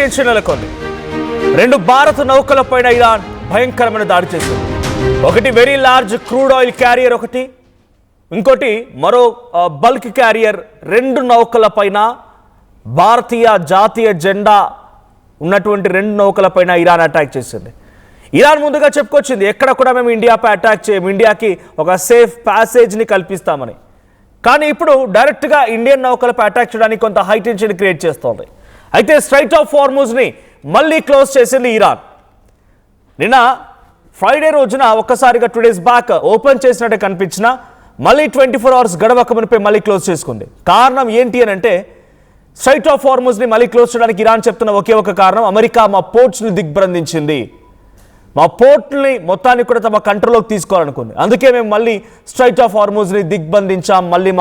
Tension నెలకొంది. రెండు భారత నౌకలపైన ఇరాన్ భయంకరమైన దాడి చేసింది. ఒకటి very large crude oil carrier, ఒకటి ఇంకోటి మరో బల్క్ క్యారియర్. రెండు నౌకలపైన భారతీయ జాతీయ జెండా ఉన్నటువంటి రెండు నౌకలపైన ఇరాన్ అటాక్ చేసింది. ఇరాన్ ముందుగా చెప్పుకొచ్చింది, ఎక్కడ కూడా మేము ఇండియాపై అటాక్ చేయము, ఇండియాకి ఒక సేఫ్ ప్యాసేజ్ని కల్పిస్తామని. కానీ ఇప్పుడు డైరెక్ట్గా ఇండియన్ నౌకలపై అటాక్ చేయడానికి కొంత హై టెన్షన్ క్రియేట్ చేస్తోంది. అయితే స్ట్రైట్ ఆఫ్ హార్ముజ్ని మళ్ళీ క్లోజ్ చేసింది ఇరాన్. నిన్న ఫ్రైడే రోజున ఒక్కసారిగా 2 days బ్యాక్ ఓపెన్ చేసినట్టే కనిపించిన మళ్ళీ 24 hours గడవక మునిపై మళ్ళీ క్లోజ్ చేసుకుంది. కారణం ఏంటి అని అంటే, స్ట్రైట్ ఆఫ్ హార్ముజ్ని మళ్ళీ క్లోజ్ చేయడానికి ఇరాన్ చెప్తున్న ఒకే ఒక కారణం, అమెరికా మా పోర్ట్స్ని దిగ్బంధించింది, మా పోర్ట్ని మొత్తాన్ని కూడా తమ కంట్రోల్లోకి తీసుకోవాలనుకుంది. అందుకే మేము మళ్ళీ స్ట్రైట్ ఆఫ్ హార్ముజ్ని దిగ్బంధించాం, మళ్ళీ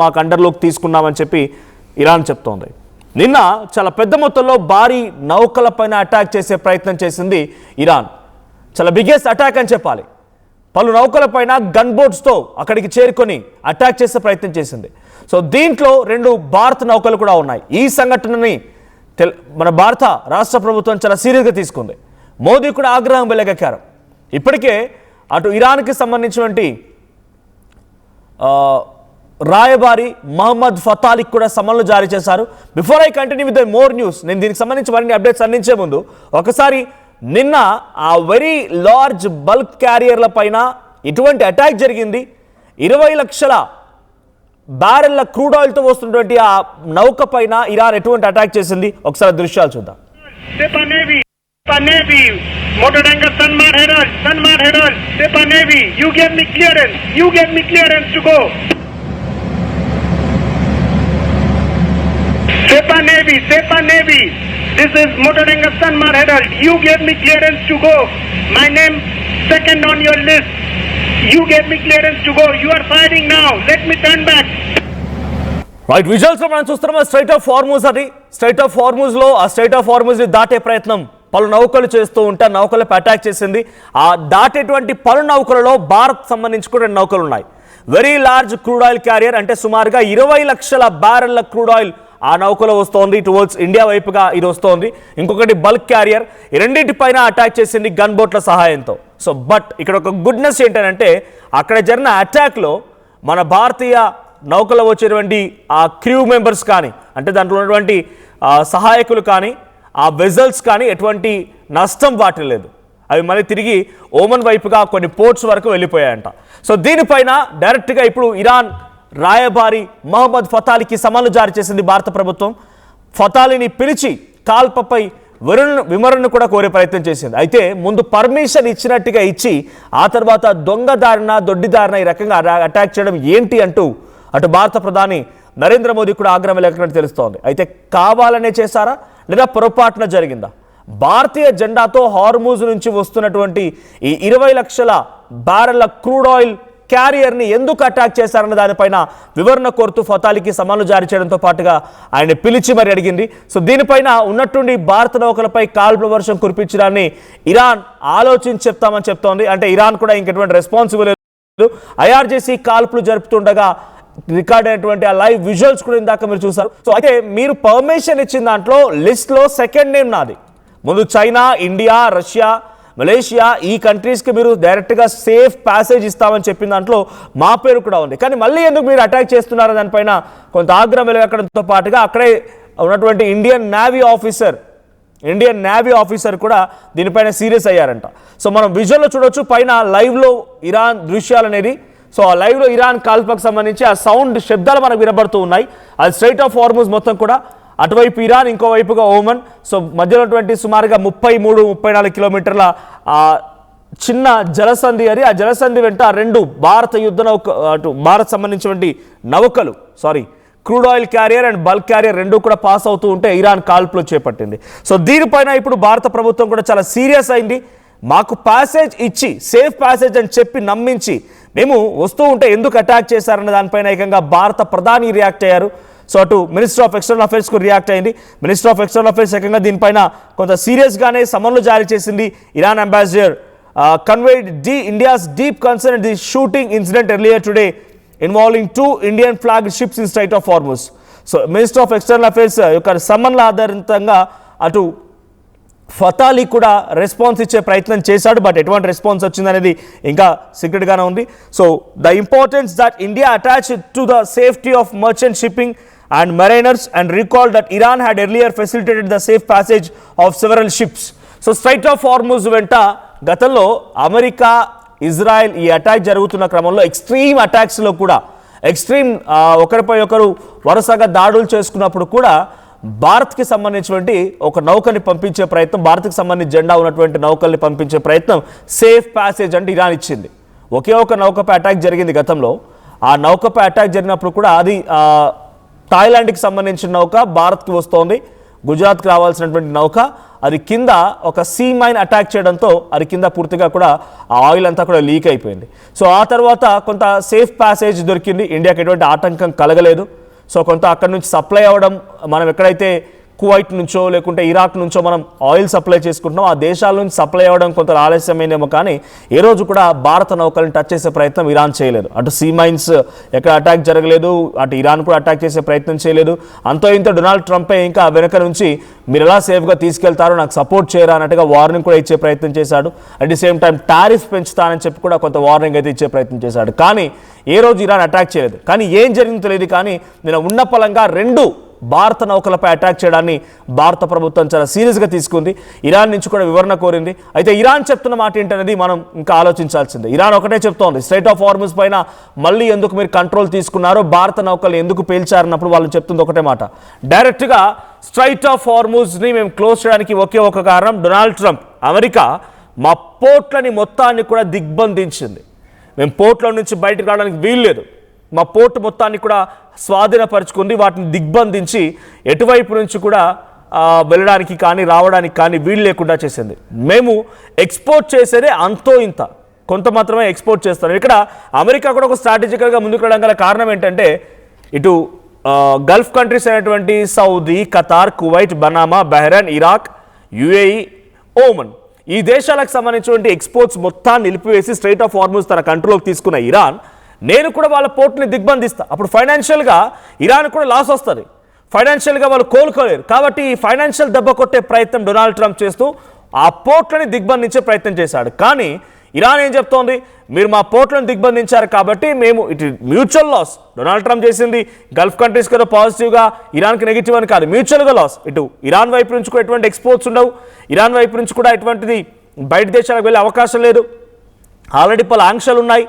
మా అండర్లోకి తీసుకున్నామని చెప్పి ఇరాన్ చెప్తోంది. నిన్న చాలా పెద్ద మొత్తంలో భారీ నౌకలపైన అటాక్ చేసే ప్రయత్నం చేసింది ఇరాన్. చాలా బిగ్గెస్ట్ అటాక్ అని చెప్పాలి. పలు నౌకలపైన గన్ బోట్స్తో అక్కడికి చేరుకొని అటాక్ చేసే ప్రయత్నం చేసింది. సో దీంట్లో 2 భారత నౌకలు కూడా ఉన్నాయి. ఈ సంఘటనని మన భారత రాష్ట్ర ప్రభుత్వం చాలా సీరియస్గా తీసుకుంది. మోదీ కూడా ఆగ్రహం వెలగక్కారు. ఇప్పటికే అటు ఇరాన్కి సంబంధించినటువంటి రాయబారి మహమ్మద్ ఫతాలికి కూడా సమన్లు జారీ చేశారు. Before I continue with the more news, నేను దీనికి సంబంధించి మరిన్ని అప్డేట్స్ అందించే ముందు ఒకసారి నిన్న ఆ వెరీ లార్జ్ బల్క్ క్యారియర్ల పైన ఇటువంటి అటాక్ జరిగింది. 20 లక్షల బ్యారెల్ల క్రూడ్ ఆయిల్తో వస్తున్నటువంటి ఆ నౌక పైన ఇరాన్ ఎటువంటి అటాక్ చేసింది, ఒకసారి దృశ్యాలు చూద్దాం. Navy, motor tanker Sanmar Herald, Sepa Navy, you gave me clearance to go. Sepa Navy, this is motor tanker Sanmar Herald, you gave me clearance to go. My name second on your list, you gave me clearance to go, you are firing now, let me turn back. Right, visuals లో మనం చూస్తున్నాం straight of Hormuz. అది straight of Hormuz లో ఆ straight of Hormuz ని దాటే ప్రయత్నం పలు నౌకలు చేస్తూ ఉంటే నౌకలపై అటాక్ చేసింది. ఆ దాటేటువంటి పలు నౌకలలో భారత్ సంబంధించి కూడా 2 నౌకలు ఉన్నాయి. Very large crude oil carrier అంటే సుమారుగా 20 లక్షల బ్యారెల్ల క్రూడ్ ఆయిల్ ఆ నౌకలో వస్తోంది, టువర్డ్స్ ఇండియా వైపుగా ఇది వస్తోంది. ఇంకొకటి బల్క్ క్యారియర్. ఈ రెండింటిపైన అటాక్ చేసింది గన్ బోట్ల సహాయంతో. సో బట్ ఇక్కడ ఒక గుడ్నెస్ ఏంటంటే, అక్కడ జరిగిన అటాక్లో మన భారతీయ నౌకలో వచ్చేటువంటి ఆ క్రూ మెంబర్స్ కానీ, అంటే దాంట్లో ఉన్నటువంటి సహాయకులు కానీ, ఆ వెజల్స్ కానీ ఎటువంటి నష్టం వాటిలేదు. అవి మళ్ళీ తిరిగి ఓమన్ వైపుగా కొన్ని పోర్ట్స్ వరకు వెళ్ళిపోయాయంట. సో దీనిపైన డైరెక్ట్గా ఇప్పుడు ఇరాన్ రాయబారి మహమ్మద్ ఫతాలికి సమన్లు జారీ చేసింది భారత ప్రభుత్వం. ఫతాలిని పిలిచి కాల్పపై వివరణను కూడా కోరే ప్రయత్నం చేసింది. అయితే ముందు పర్మిషన్ ఇచ్చినట్టుగా ఇచ్చి ఆ తర్వాత దొంగదారిన దొడ్డిదారిన ఈ రకంగా అటాక్ చేయడం ఏంటి అంటూ అటు భారత ప్రధాని నరేంద్ర మోదీ కూడా ఆగ్రహం లేకపోతే తెలుస్తోంది. అయితే కావాలనే చేశారా లేదా పొరపాటున జరిగిందా? భారతీయ జెండాతో హార్ముజ్ నుంచి వస్తున్నటువంటి ఈ 20 లక్షల బ్యారెల్ల క్రూడ్ ఆయిల్ క్యారియర్ని ఎందుకు అటాక్ చేశారన్న దానిపైన వివరణ కోరుతూ ఫతాలికి సమన్లు జారీ చేయడంతో పాటుగా ఆయన పిలిచి మరి అడిగింది. సో దీనిపైన ఉన్నట్టుండి భారత నౌకలపై కాల్పుల వర్షం కురిపించడాన్ని ఇరాన్ ఆలోచించి చెప్తామని చెప్తోంది. అంటే ఇరాన్ కూడా ఇంకెటువంటి రెస్పాన్సిబుల్ లేదు. ఐఆర్జీసీ కాల్పులు జరుపుతుండగా రికార్డ్ అయినటువంటి ఆ లైవ్ విజువల్స్ కూడా ఇందాక మీరు చూసారు. సో అయితే మీరు పర్మిషన్ ఇచ్చిన దాంట్లో లిస్ట్లో సెకండ్ నేమ్ నాది. ముందు చైనా, ఇండియా, రష్యా, మలేషియా ఈ కంట్రీస్కి మీరు డైరెక్ట్గా సేఫ్ ప్యాసేజ్ ఇస్తామని చెప్పిన దాంట్లో మా పేరు కూడా ఉంది. కానీ మళ్ళీ ఎందుకు మీరు అటాక్ చేస్తున్నారో దానిపైన కొంత ఆగ్రహం వెలగడంతో పాటుగా అక్కడే ఉన్నటువంటి ఇండియన్ నేవీ ఆఫీసర్ కూడా దీనిపైన సీరియస్ అయ్యారంట. సో మనం విజువల్లో చూడొచ్చు పైన లైవ్లో ఇరాన్ దృశ్యాలు అనేది. సో ఆ లైవ్లో ఇరాన్ కాల్పులకు సంబంధించి ఆ సౌండ్ శబ్దాలు మనకు వినబడుతూ ఉన్నాయి. అది స్ట్రైట్ ఆఫ్ హార్ముజ్ మొత్తం కూడా అటువైపు ఇరాన్, ఇంకోవైపుగా ఓమన్. సో మధ్యలో సుమారుగా 33-34 కిలోమీటర్ల చిన్న జలసంధి అది. ఆ జలసంధి వెంట 2 భారత యుద్ధ నౌక అటు భారత్ సంబంధించినటువంటి నౌకలు crude oil carrier and bulk carrier 2 కూడా పాస్ అవుతూ ఉంటే ఇరాన్ కాల్పులు చేపట్టింది. సో దీనిపైన ఇప్పుడు భారత ప్రభుత్వం కూడా చాలా సీరియస్ అయింది. మాకు ప్యాసేజ్ ఇచ్చి సేఫ్ ప్యాసేజ్ అని చెప్పి నమ్మించి మేము వస్తూ ఉంటే ఎందుకు అటాక్ చేశారన్న దానిపైన ఏకంగా భారత ప్రధాని రియాక్ట్ అయ్యారు. సో అటు మినిస్టర్ ఆఫ్ ఎక్స్టర్నల్ అఫైర్స్కు రియాక్ట్ అయింది. మినిస్టర్ ఆఫ్ ఎక్స్టర్నల్ అఫైర్స్ ఏకంగా దీనిపైన కొంత సీరియస్గానే సమన్లు జారీ చేసింది. Iran ambassador conveyed India's deep concern at the shooting incident earlier today involving 2 Indian flagged ships in Strait of Hormuz. So minister of external affairs యొక్క సమన్ల ఆధారితంగా అటు ఫతాలి కూడా రెస్పాన్స్ ఇచ్చే ప్రయత్నం చేశాడు. బట్ ఎటువంటి రెస్పాన్స్ వచ్చిందనేది ఇంకా సీక్రెట్గానే ఉంది. So the importance that India attach to the safety of merchant shipping and mariners and recalled that Iran had earlier facilitated the safe passage of several ships. So Strait of Hormuz వెంట గతంలో America Israel ఈ attack జరుగుతున్న క్రమంలో extreme అటాక్స్లో కూడా ఒకరిపై ఒకరు వరుసగా దాడులు చేసుకున్నప్పుడు కూడా భారత్కి సంబంధించినటువంటి ఒక నౌకని పంపించే ప్రయత్నం, భారత్కి సంబంధించి జెండా ఉన్నటువంటి నౌకల్ని పంపించే ప్రయత్నం సేఫ్ ప్యాసేజ్ అంటే ఇరాన్ ఇచ్చింది. ఒకే ఒక నౌకపై అటాక్ జరిగింది గతంలో. ఆ నౌకపై అటాక్ జరిగినప్పుడు కూడా అది థాయిలాండ్కి సంబంధించిన నౌక భారత్కి వస్తోంది. గుజరాత్కి రావాల్సినటువంటి నౌక అది కింద ఒక సీ మైన్ అటాక్ చేయడంతో అది కింద పూర్తిగా కూడా ఆ ఆయిల్ అంతా కూడా లీక్ అయిపోయింది. సో ఆ తర్వాత కొంత సేఫ్ ప్యాసేజ్ దొరికింది, ఇండియాకి ఎటువంటి ఆటంకం కలగలేదు. సో కొంత అక్కడ నుంచి సప్లై అవ్వడం, మనం ఎక్కడైతే కువైట్ నుంచో లేకుంటే ఇరాక్ నుంచో మనం ఆయిల్ సప్లై చేసుకుంటున్నాం, ఆ దేశాల నుంచి సప్లై అవ్వడం కొంత ఆలస్యమైందేమో, కానీ ఏ రోజు కూడా భారత నౌకలను టచ్ చేసే ప్రయత్నం ఇరాన్ చేయలేదు. అటు సీ మైన్స్ ఎక్కడ అటాక్ జరగలేదు, అటు ఇరాన్ కూడా అటాక్ చేసే ప్రయత్నం చేయలేదు. అంతో ఇంత డొనాల్డ్ ట్రంపే ఇంకా వెనక నుంచి మీరు ఎలా సేఫ్గా తీసుకెళ్తారో నాకు సపోర్ట్ చేయరా అన్నట్టుగా వార్నింగ్ కూడా ఇచ్చే ప్రయత్నం చేశాడు. At the same time tariff పెంచుతానని చెప్పి కూడా కొంత వార్నింగ్ అయితే ఇచ్చే ప్రయత్నం చేశాడు. కానీ ఏ రోజు ఇరాన్ అటాక్ చేయలేదు. కానీ ఏం జరిగిందో తెలియదు, కానీ నేను ఉన్న పలంగా 2 భారత నౌకలపై అటాక్ చేయడాన్ని భారత ప్రభుత్వం చాలా సీరియస్గా తీసుకుంది. ఇరాన్ నుంచి కూడా వివరణ కోరింది. అయితే ఇరాన్ చెప్తున్న మాట ఏంటనేది మనం ఇంకా ఆలోచించాల్సిందే. ఇరాన్ ఒకటే చెప్తోంది, స్ట్రైట్ ఆఫ్ హార్ముజ్ పైన మళ్ళీ ఎందుకు మీరు కంట్రోల్ తీసుకున్నారో, భారత నౌకలు ఎందుకు పేల్చారన్నప్పుడు వాళ్ళు చెప్తుంది ఒకటే మాట. డైరెక్ట్గా స్ట్రైట్ ఆఫ్ హార్ముజ్ని మేము క్లోజ్ చేయడానికి ఒకే ఒక కారణం, డొనాల్డ్ ట్రంప్ అమెరికా మా పోర్ట్లని మొత్తాన్ని కూడా దిగ్బంధించింది. మేము పోర్ట్ల నుంచి బయటకు రావడానికి వీల్లేదు, మా పోర్టు మొత్తాన్ని కూడా స్వాధీనపరుచుకుంది, వాటిని దిగ్బంధించి ఎటువైపు నుంచి కూడా వెళ్ళడానికి కానీ రావడానికి కానీ వీలు లేకుండా చేసింది. మేము ఎక్స్పోర్ట్ చేసేదే అంతో ఇంత, కొంత మాత్రమే ఎక్స్పోర్ట్ చేస్తాం. ఇక్కడ అమెరికా కూడా ఒక స్ట్రాటజికల్గా ముందుకు రావడం గల కారణం ఏంటంటే, ఇటు గల్ఫ్ కంట్రీస్ అయినటువంటి సౌదీ, ఖతార్, కువైట్, బనామా, బహ్రెయిన్, ఇరాక్, యుఏఈ, ఓమన్, ఈ దేశాలకు సంబంధించినటువంటి ఎక్స్పోర్ట్స్ మొత్తాన్ని నిలిపివేసి స్ట్రైట్ ఆఫ్ హార్ముజ్ తన కంట్రోల్కి తీసుకున్న ఇరాన్, నేను కూడా వాళ్ళ పోర్ట్ని దిగ్బంధిస్తా, అప్పుడు ఫైనాన్షియల్గా ఇరాన్ కూడా లాస్ వస్తుంది, ఫైనాన్షియల్గా వాళ్ళు కోలుకోలేరు. కాబట్టి ఈ ఫైనాన్షియల్ దెబ్బ కొట్టే ప్రయత్నం డొనాల్డ్ ట్రంప్ చేస్తూ ఆ పోర్ట్లని దిగ్బంధించే ప్రయత్నం చేశాడు. కానీ ఇరాన్ ఏం చెప్తోంది, మీరు మా పోర్ట్లను దిగ్బంధించారు కాబట్టి మేము ఇటు మ్యూచువల్ లాస్, డొనాల్డ్ ట్రంప్ చేసింది గల్ఫ్ కంట్రీస్ కదా పాజిటివ్గా, ఇరాన్కి నెగిటివ్ అని కాదు, మ్యూచువల్గా లాస్. ఇటు ఇరాన్ వైపు నుంచి కూడా ఎటువంటి ఎక్స్పోర్ట్స్ ఉండవు, ఇరాన్ వైపు నుంచి కూడా ఎటువంటిది బయట దేశాలకు వెళ్ళే అవకాశం లేదు. ఆల్రెడీ పలు ఆంక్షలు ఉన్నాయి,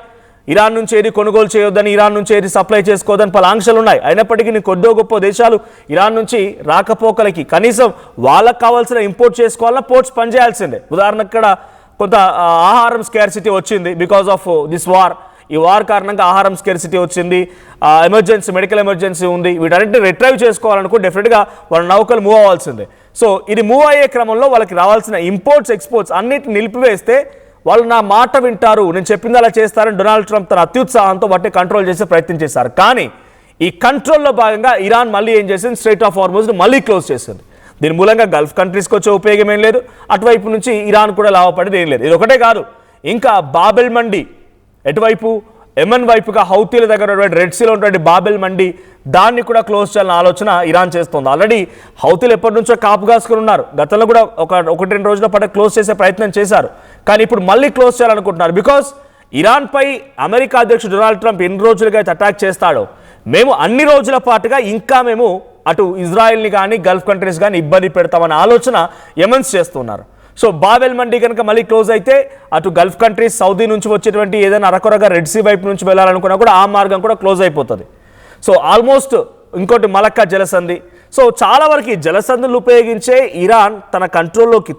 ఇరాన్ నుంచి ఏది కొనుగోలు చేయొద్దని, ఇరాన్ నుంచి ఏది సప్లై చేసుకోవద్దని పలు ఆంక్షలు ఉన్నాయి. అయినప్పటికీ నీ కొద్దో గొప్ప దేశాలు ఇరాన్ నుంచి రాకపోకలకి కనీసం వాళ్ళకు కావాల్సిన ఇంపోర్ట్ చేసుకోవాలన్నా పోర్ట్స్ పనిచేయాల్సిందే. ఉదాహరణకు ఇక్కడ కొంత ఆహారం స్కేర్సిటీ వచ్చింది బికాస్ ఆఫ్ దిస్ వార్. ఈ వార్ కారణంగా ఆహారం స్కేర్సిటీ వచ్చింది, ఎమర్జెన్సీ, మెడికల్ ఎమర్జెన్సీ ఉంది. వీటన్నిటిని రిట్రైవ్ చేసుకోవాలనుకో డెఫినెట్గా వాళ్ళ నౌకలు మూవ్ అవ్వాల్సిందే. సో ఇది మూవ్ అయ్యే క్రమంలో వాళ్ళకి రావాల్సిన ఇంపోర్ట్స్, ఎక్స్పోర్ట్స్ అన్నిటిని నిలిపివేస్తే వాళ్ళు నా మాట వింటారు, నేను చెప్పింది అలా చేస్తారని డొనాల్డ్ ట్రంప్ తన అత్యుత్సాహంతో వాటిని కంట్రోల్ చేసే ప్రయత్నం చేశారు. కానీ ఈ కంట్రోల్లో భాగంగా ఇరాన్ మళ్ళీ ఏం చేసింది, స్ట్రైట్ ఆఫ్ హార్ముజ్ని మళ్ళీ క్లోజ్ చేసింది. దీని మూలంగా గల్ఫ్ కంట్రీస్కి వచ్చే ఉపయోగం ఏం లేదు, అటువైపు నుంచి ఇరాన్ కూడా లాభపడేది ఏం లేదు. ఇది ఒకటే కాదు, ఇంకా బాబెల్ మండి ఎటువైపు యెమెన్ వైపుగా హౌతీల దగ్గర రెడ్ సీలో ఉన్నటువంటి బాబెల్ మండి, దాన్ని కూడా క్లోజ్ చేయాలని ఆలోచన ఇరాన్ చేస్తుంది. ఆల్రెడీ హౌతీలు ఎప్పటి నుంచో కాపు కాసుకుని ఉన్నారు, గతంలో కూడా 1-2 రోజుల పాటు క్లోజ్ చేసే ప్రయత్నం చేశారు. కానీ ఇప్పుడు మళ్ళీ క్లోజ్ చేయాలనుకుంటున్నారు. బికాస్ ఇరాన్పై అమెరికా అధ్యక్షుడు డొనాల్డ్ ట్రంప్ ఎన్ని రోజులుగా అయితే అటాక్ చేస్తాడో, మేము అన్ని రోజుల పాటుగా ఇంకా మేము అటు ఇజ్రాయెల్ని కానీ గల్ఫ్ కంట్రీస్ కానీ ఇబ్బంది పెడతామనే ఆలోచన యెమెన్స్ చేస్తున్నారు. సో బాబెల్ మండి కనుక మళ్ళీ క్లోజ్ అయితే అటు గల్ఫ్ కంట్రీస్, సౌదీ నుంచి వచ్చేటువంటి ఏదైనా అరకొరగా రెడ్ సీ వైపు నుంచి వెళ్ళాలనుకున్నా కూడా ఆ మార్గం కూడా క్లోజ్ అయిపోతుంది. సో ఆల్మోస్ట్ ఇంకోటి మలక్కా జలసంధి. సో చాలా వరకు ఈ జలసంధులు ఉపయోగించే ఇరాన్ తన కంట్రోల్లోకి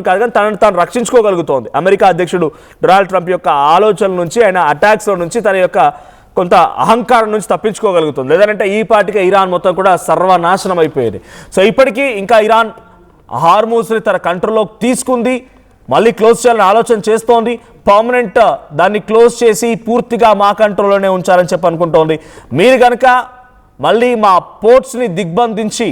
కాదు కానీ తనను తాను రక్షించుకోగలుగుతోంది. అమెరికా అధ్యక్షుడు డొనాల్డ్ ట్రంప్ యొక్క ఆలోచనల నుంచి, ఆయన అటాక్స్లో నుంచి, తన యొక్క కొంత అహంకారం నుంచి తప్పించుకోగలుగుతుంది. లేదంటే ఈ పాటికే ఇరాన్ మొత్తం కూడా సర్వనాశనం అయిపోయేది. సో ఇప్పటికీ ఇంకా ఇరాన్ హార్మూజ్ని తన కంట్రోల్లోకి తీసుకుంది, మళ్ళీ క్లోజ్ చేయాలని ఆలోచన చేస్తోంది. పర్మనెంట్ దాన్ని క్లోజ్ చేసి పూర్తిగా మా కంట్రోల్లోనే ఉంచాలని చెప్పి అనుకుంటోంది. మీరు కనుక మళ్ళీ మా పోర్ట్స్ని దిగ్బంధించి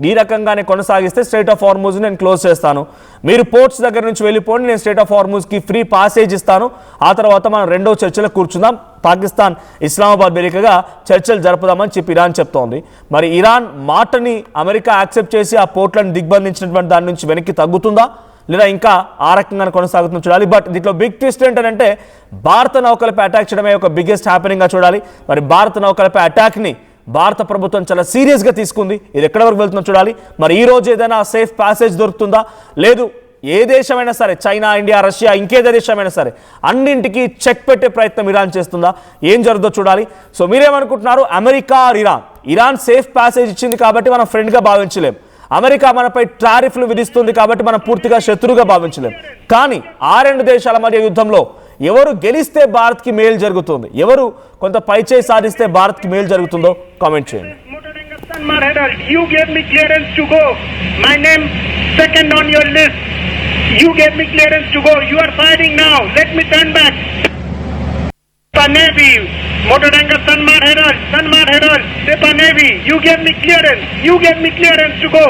ఈ రకంగానే కొనసాగిస్తే స్ట్రైట్ ఆఫ్ హార్మూజ్ నేను క్లోజ్ చేస్తాను, మీరు పోర్ట్స్ దగ్గర నుంచి వెళ్ళిపోండి, నేను స్ట్రైట్ ఆఫ్ హార్మూజ్కి ఫ్రీ పాసేజ్ ఇస్తాను, ఆ తర్వాత మనం రెండో చర్చలో కూర్చుందాం, పాకిస్తాన్ ఇస్లామాబాద్ వేదికగా చర్చలు జరుపుదామని చెప్పి ఇరాన్ చెప్తోంది. మరి ఇరాన్ మాటని అమెరికా యాక్సెప్ట్ చేసి ఆ పోర్ట్లను దిగ్బంధించినటువంటి దాని నుంచి వెనక్కి తగ్గుతుందా లేదా ఇంకా ఆ రకంగానే కొనసాగుతుందో చూడాలి. బట్ దీంట్లో బిగ్ ట్విస్ట్ ఏంటంటే భారత నౌకలపై అటాక్ చేయడమే ఒక బిగ్గెస్ట్ హ్యాపెనింగ్గా చూడాలి. మరి భారత నౌకలపై అటాక్ని భారత ప్రభుత్వం చాలా సీరియస్గా తీసుకుంది. ఇది ఎక్కడి వరకు వెళ్తుందో చూడాలి. మరి ఈ రోజు ఏదైనా సేఫ్ ప్యాసేజ్ దొరుకుతుందా, లేదు ఏ దేశమైనా సరే, చైనా, ఇండియా, రష్యా, ఇంకేదే దేశమైనా సరే అన్నింటికీ చెక్ పెట్టే ప్రయత్నం ఇరాన్ చేస్తుందా, ఏం జరుగుతుందో చూడాలి. సో మీరేమనుకుంటున్నారు, అమెరికా ఇరాన్ సేఫ్ ప్యాసేజ్ ఇచ్చింది కాబట్టి మనం ఫ్రెండ్గా భావించలేం, అమెరికా మనపై టారిఫ్లు విధిస్తుంది కాబట్టి మనం పూర్తిగా శత్రువుగా భావించలేం, కానీ ఆ రెండు దేశాల మధ్య యుద్ధంలో ఎవరు గెలిస్తే భారత్కి మేలు జరుగుతుంది, ఎవరు కొంత పైచేయి సాధిస్తే భారత్కి మేలు జరుగుతుందో కామెంట్ చేయండి. You gave me clearance to go. My name second on your list. You gave me clearance to go. You are fighting now. Let me turn back. Navy, Motor Tanker Sanmar Herald, Sepa Navy. You gave me clearance. You gave me clearance to go.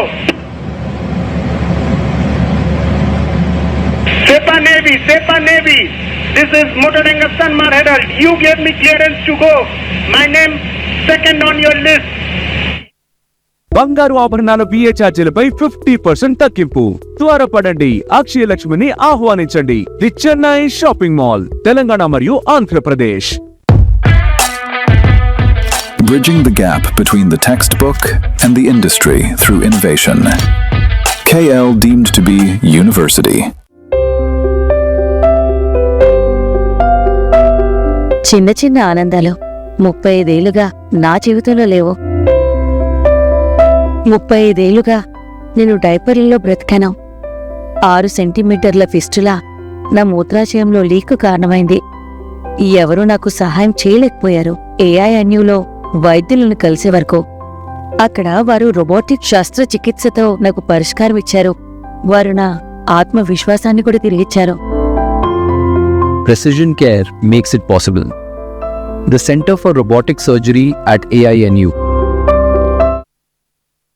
Sepa Navy. This is Motor Tanker Sanmar Herald. You gave me clearance to go. My name second on your list. బంగారు ఆభరణాల BA ఛార్జీలపై 50% తగ్గింపు. త్వరపడండి, అక్షయ లక్ష్మిని ఆహ్వానించండి. The Chennai shopping mall, Telangana మరియు Andhra Pradesh. Bridging the gap between the textbook and the industry through innovation. KL deemed to be university. చిన్న చిన్న ఆనందాలు 35 ఏళ్లుగా నా జీవితంలో లేవు. 35 ఏళ్లుగా నేను డైపర్లలో బ్రతికాను. 6 సెంటీమీటర్ల ఫిస్టులా నా మూత్రాశయంలో లీకు కారణమైంది. ఎవరూ నాకు సహాయం చేయలేకపోయారు. AINUలో వైద్యులను కలిసే వరకు. అక్కడ వారు రోబోటిక్ శస్త్రచికిత్సతో నాకు పరిష్కారం ఇచ్చారు. వారు నా ఆత్మవిశ్వాసాన్ని కూడా తిరిగిచ్చారు. Precision care makes it possible. The Center for Robotic Surgery at AINU